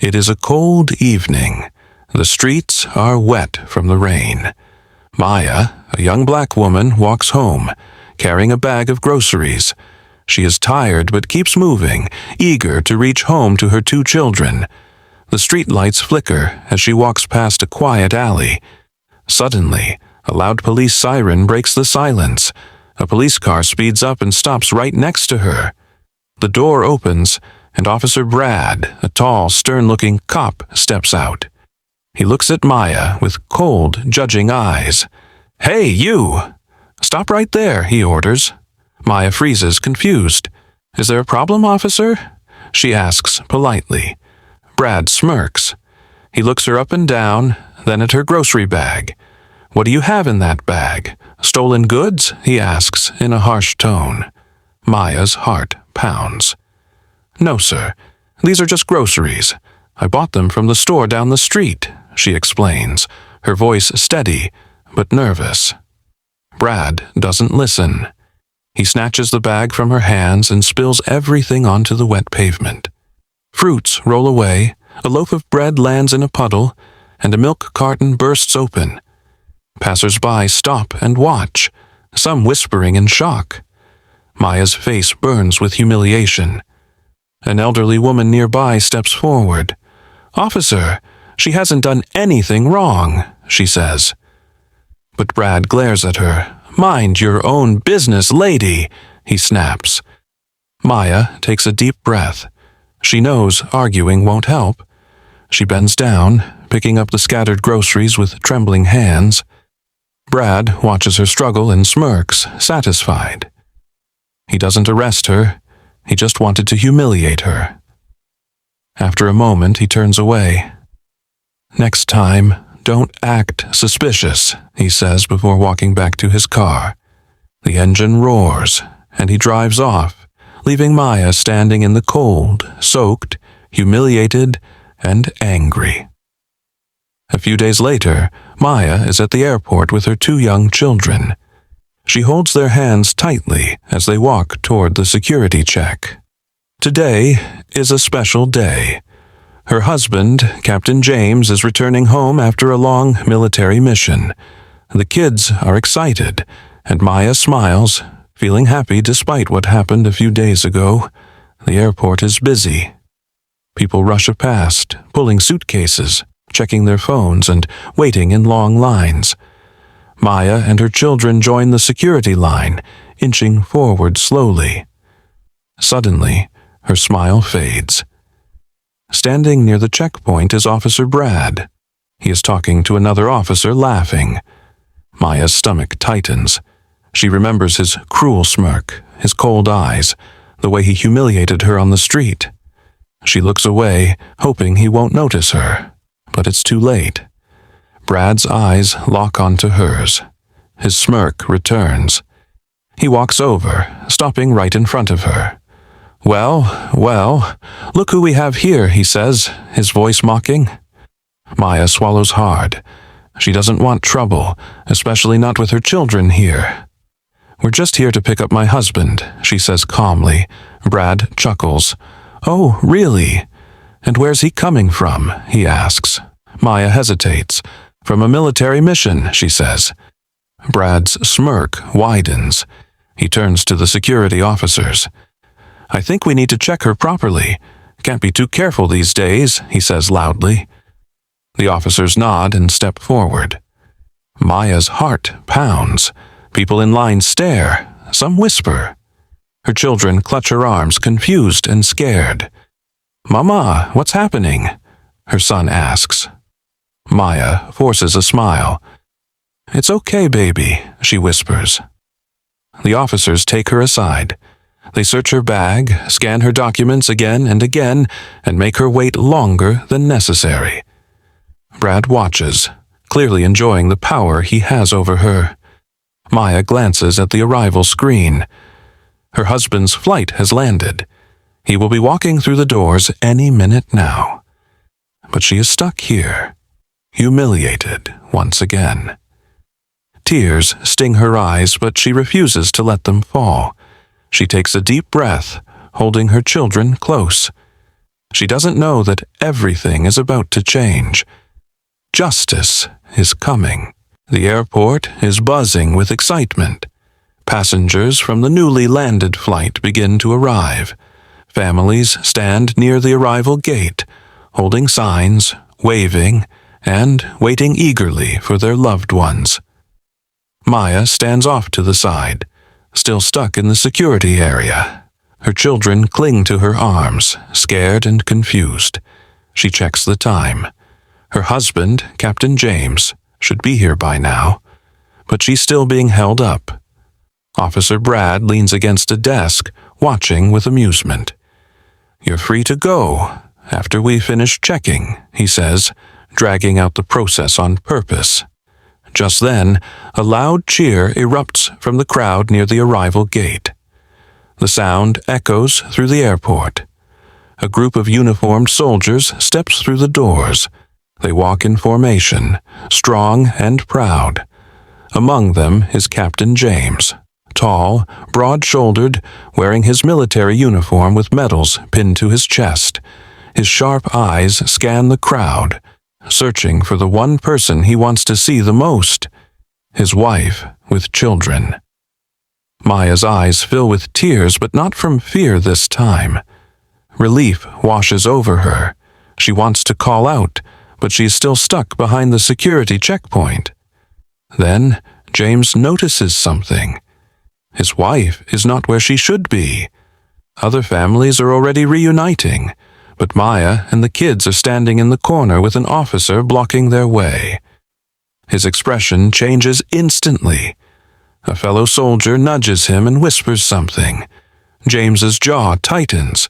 It is a cold evening. The streets are wet from the rain. Maya, a young black woman, walks home, carrying a bag of groceries. She is tired but keeps moving, eager to reach home to her 2 children. The streetlights flicker as she walks past a quiet alley. Suddenly, a loud police siren breaks the silence. A police car speeds up and stops right next to her. The door opens, and Officer Brad, a tall, stern-looking cop, steps out. He looks at Maya with cold, judging eyes. "Hey, you! Stop right there," he orders. Maya freezes, confused. "Is there a problem, officer?" she asks politely. Brad smirks. He looks her up and down, then at her grocery bag. "What do you have in that bag? Stolen goods?" he asks in a harsh tone. Maya's heart pounds. "No, sir. These are just groceries. I bought them from the store down the street," she explains, her voice steady but nervous. Brad doesn't listen. He snatches the bag from her hands and spills everything onto the wet pavement. Fruits roll away, a loaf of bread lands in a puddle, and a milk carton bursts open. Passers-by stop and watch, some whispering in shock. Maya's face burns with humiliation. An elderly woman nearby steps forward. "Officer, she hasn't done anything wrong," she says. But Brad glares at her. "Mind your own business, lady," he snaps. Maya takes a deep breath. She knows arguing won't help. She bends down, picking up the scattered groceries with trembling hands. Brad watches her struggle and smirks, satisfied. He doesn't arrest her. He just wanted to humiliate her. After a moment, he turns away. "Next time, don't act suspicious," he says before walking back to his car. The engine roars, and he drives off, leaving Maya standing in the cold, soaked, humiliated, and angry. A few days later, Maya is at the airport with her 2 young children. She holds their hands tightly as they walk toward the security check. Today is a special day. Her husband, Captain James, is returning home after a long military mission. The kids are excited, and Maya smiles, feeling happy despite what happened a few days ago. The airport is busy. People rush past, pulling suitcases, checking their phones, and waiting in long lines. Maya and her children join the security line, inching forward slowly. Suddenly, her smile fades. Standing near the checkpoint is Officer Brad. He is talking to another officer, laughing. Maya's stomach tightens. She remembers his cruel smirk, his cold eyes, the way he humiliated her on the street. She looks away, hoping he won't notice her, but it's too late. Brad's eyes lock onto hers. His smirk returns. He walks over, stopping right in front of her. Well, look who we have here," he says, his voice mocking. Maya swallows hard. She doesn't want trouble, especially not with her children here. "We're just here to pick up my husband," she says calmly. Brad chuckles. "Oh, really? And where's he coming from?" he asks. Maya hesitates. "From a military mission," she says. Brad's smirk widens. He turns to the security officers. "I think we need to check her properly. Can't be too careful these days," he says loudly. The officers nod and step forward. Maya's heart pounds. People in line stare. Some whisper. Her children clutch her arms, confused and scared. "Mama, what's happening?" her son asks. Maya forces a smile. "It's okay, baby," she whispers. The officers take her aside. They search her bag, scan her documents again and again, and make her wait longer than necessary. Brad watches, clearly enjoying the power he has over her. Maya glances at the arrival screen. Her husband's flight has landed. He will be walking through the doors any minute now. But she is stuck here, humiliated once again. Tears sting her eyes, but she refuses to let them fall. She takes a deep breath, holding her children close. She doesn't know that everything is about to change. Justice is coming. The airport is buzzing with excitement. Passengers from the newly landed flight begin to arrive. Families stand near the arrival gate, holding signs, waving, and waiting eagerly for their loved ones. Maya stands off to the side, still stuck in the security area. Her children cling to her arms, scared and confused. She checks the time. Her husband, Captain James, should be here by now, but she's still being held up. Officer Brad leans against a desk, watching with amusement. "You're free to go after we finish checking," he says, dragging out the process on purpose. Just then, a loud cheer erupts from the crowd near the arrival gate. The sound echoes through the airport. A group of uniformed soldiers steps through the doors. They walk in formation, strong and proud. Among them is Captain James, tall, broad-shouldered, wearing his military uniform with medals pinned to his chest. His sharp eyes scan the crowd, searching for the one person he wants to see the most, his wife with children. Maya's eyes fill with tears, but not from fear this time. Relief washes over her. She wants to call out, but she is still stuck behind the security checkpoint. Then James notices something. His wife is not where she should be. Other families are already reuniting, but Maya and the kids are standing in the corner with an officer blocking their way. His expression changes instantly. A fellow soldier nudges him and whispers something. James's jaw tightens.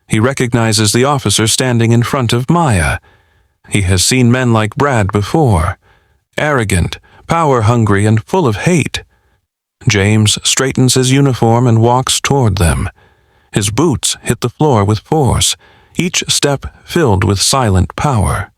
He recognizes the officer standing in front of Maya. He has seen men like Brad before, arrogant, power-hungry, and full of hate. James straightens his uniform and walks toward them. His boots hit the floor with force, each step filled with silent power.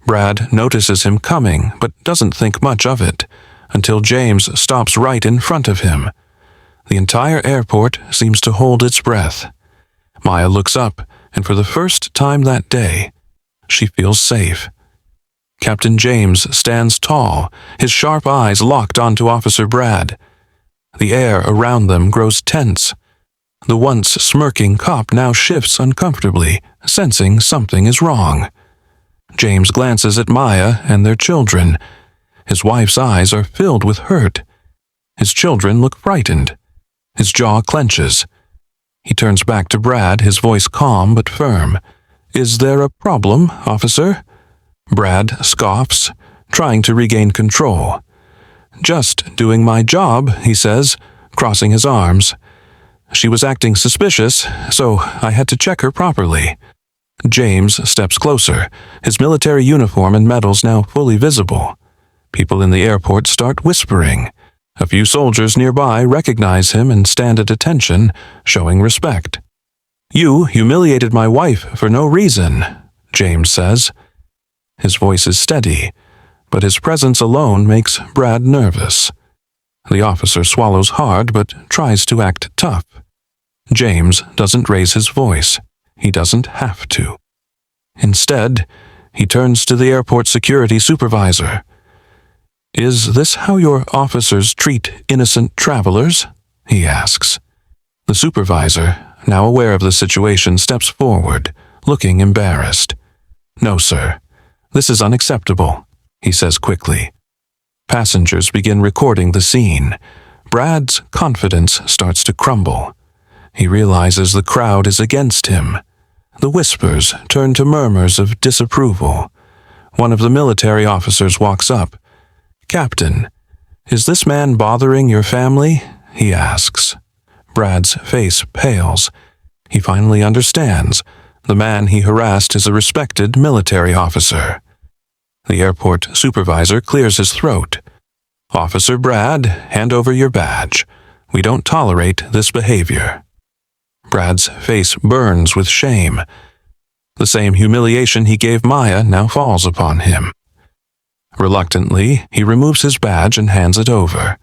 Brad notices him coming, but doesn't think much of it, until James stops right in front of him. The entire airport seems to hold its breath. Maya looks up, and for the first time that day, she feels safe. Captain James stands tall, his sharp eyes locked onto Officer Brad. The air around them grows tense. The once smirking cop now shifts uncomfortably, sensing something is wrong. James glances at Maya and their children. His wife's eyes are filled with hurt. His children look frightened. His jaw clenches. He turns back to Brad, his voice calm but firm. "Is there a problem, officer?" Brad scoffs, trying to regain control. "Just doing my job," he says, crossing his arms. "She was acting suspicious, so I had to check her properly." James steps closer, his military uniform and medals now fully visible. People in the airport start whispering. A few soldiers nearby recognize him and stand at attention, showing respect. "You humiliated my wife for no reason," James says. His voice is steady, but his presence alone makes Brad nervous. The officer swallows hard but tries to act tough. James doesn't raise his voice. He doesn't have to. Instead, he turns to the airport security supervisor. "Is this how your officers treat innocent travelers?" he asks. The supervisor, now aware of the situation, steps forward, looking embarrassed. "No, sir. This is unacceptable," he says quickly. Passengers begin recording the scene. Brad's confidence starts to crumble. He realizes the crowd is against him. The whispers turn to murmurs of disapproval. One of the military officers walks up. "Captain, is this man bothering your family?" he asks. Brad's face pales. He finally understands. The man he harassed is a respected military officer. The airport supervisor clears his throat. "Officer Brad, hand over your badge. We don't tolerate this behavior." Brad's face burns with shame. The same humiliation he gave Maya now falls upon him. Reluctantly, he removes his badge and hands it over.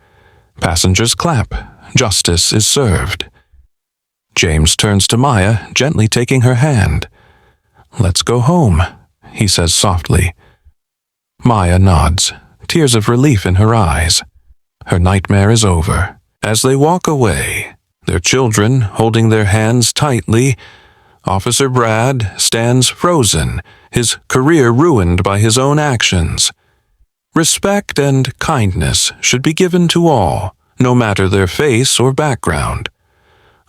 Passengers clap. Justice is served. James turns to Maya, gently taking her hand. "Let's go home," he says softly. Maya nods, tears of relief in her eyes. Her nightmare is over. As they walk away, their children holding their hands tightly, Officer Brad stands frozen, his career ruined by his own actions. Respect and kindness should be given to all, no matter their face or background.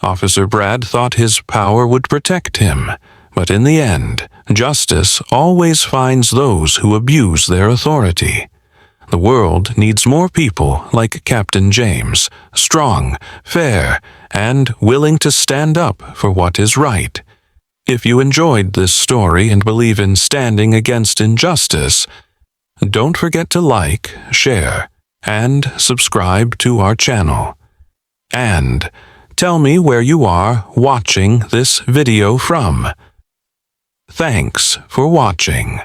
Officer Brad thought his power would protect him, but in the end, justice always finds those who abuse their authority. The world needs more people like Captain James, strong, fair, and willing to stand up for what is right. If you enjoyed this story and believe in standing against injustice, don't forget to like, share, and subscribe to our channel. And tell me where you are watching this video from. Thanks for watching.